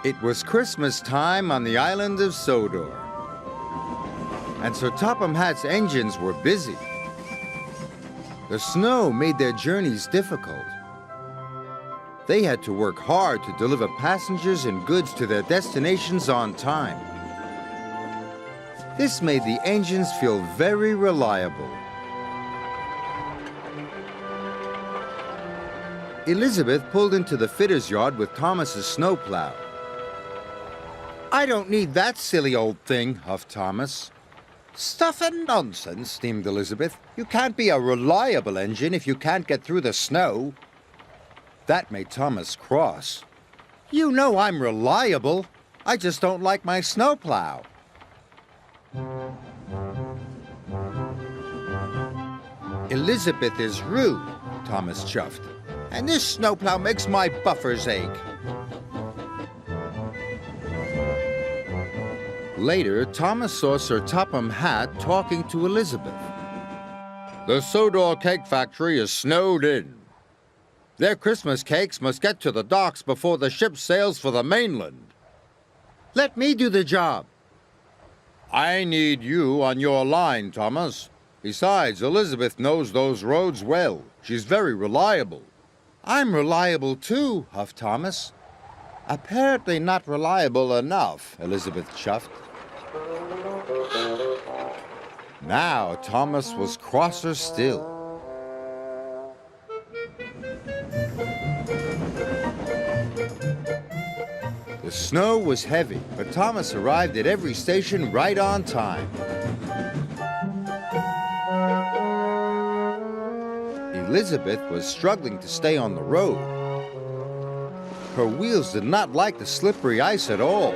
It was Christmas time on the island of Sodor, and Sir Topham Hatt's engines were busy. The snow made their journeys difficult. They had to work hard to deliver passengers and goods to their destinations on time. This made the engines feel very reliable. Elizabeth pulled into the fitter's yard with Thomas's snowplow. "I don't need that silly old thing," huffed Thomas. "Stuff and nonsense," steamed Elizabeth. "You can't be a reliable engine if you can't get through the snow." That made Thomas cross. "You know I'm reliable. I just don't like my snowplow." "Elizabeth is rude," Thomas chuffed. "And this snowplow makes my buffers ache." Later, Thomas saw Sir Topham Hatt talking to Elizabeth. "The Sodor cake factory is snowed in. Their Christmas cakes must get to the docks before the ship sails for the mainland." "Let me do the job." "I need you on your line, Thomas. Besides, Elizabeth knows those roads well. She's very reliable." "I'm reliable too," huffed Thomas. "Apparently not reliable enough," Elizabeth chuffed. Now Thomas was crosser still. The snow was heavy, but Thomas arrived at every station right on time. Elizabeth was struggling to stay on the road. Her wheels did not like the slippery ice at all.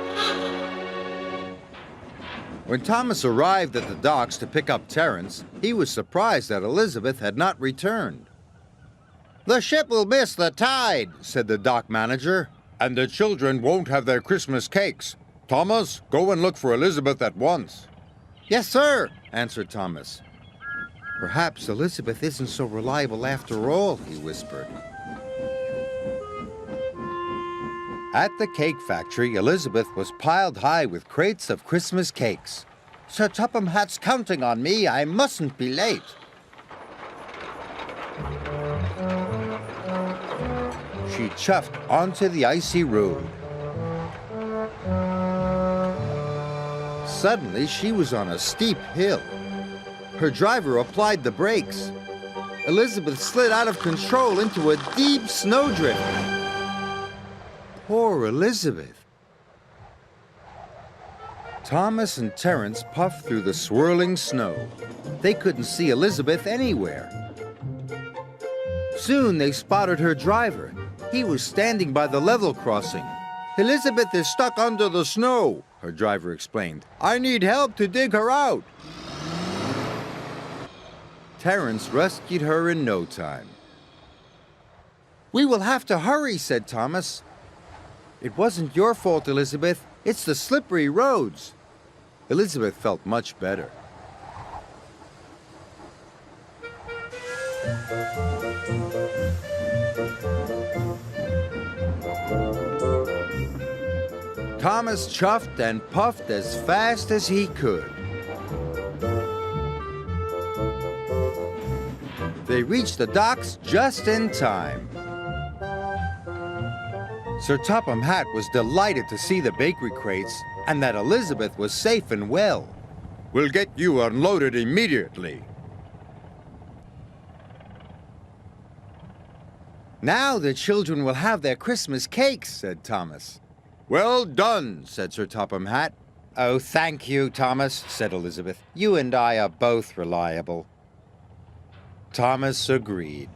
When Thomas arrived at the docks to pick up Terence, he was surprised that Elizabeth had not returned. "The ship will miss the tide," said the dock manager. "And the children won't have their Christmas cakes. Thomas, go and look for Elizabeth at once." "Yes, sir," answered Thomas. "Perhaps Elizabeth isn't so reliable after all," he whispered. At the cake factory, Elizabeth was piled high with crates of Christmas cakes. "Sir Topham Hatt's counting on me. I mustn't be late." She chuffed onto the icy road. Suddenly, she was on a steep hill. Her driver applied the brakes. Elizabeth slid out of control into a deep snowdrift. Poor Elizabeth. Thomas and Terence puffed through the swirling snow. They couldn't see Elizabeth anywhere. Soon they spotted her driver. He was standing by the level crossing. "Elizabeth is stuck under the snow," her driver explained. "I need help to dig her out." Terence rescued her in no time. "We will have to hurry," said Thomas. "It wasn't your fault, Elizabeth. It's the slippery roads." Elizabeth felt much better. Thomas chuffed and puffed as fast as he could. They reached the docks just in time. Sir Topham Hatt was delighted to see the bakery crates and that Elizabeth was safe and well. "We'll get you unloaded immediately." "Now the children will have their Christmas cakes," said Thomas. "Well done," said Sir Topham Hatt. "Oh, thank you, Thomas," said Elizabeth. "You and I are both reliable." Thomas agreed.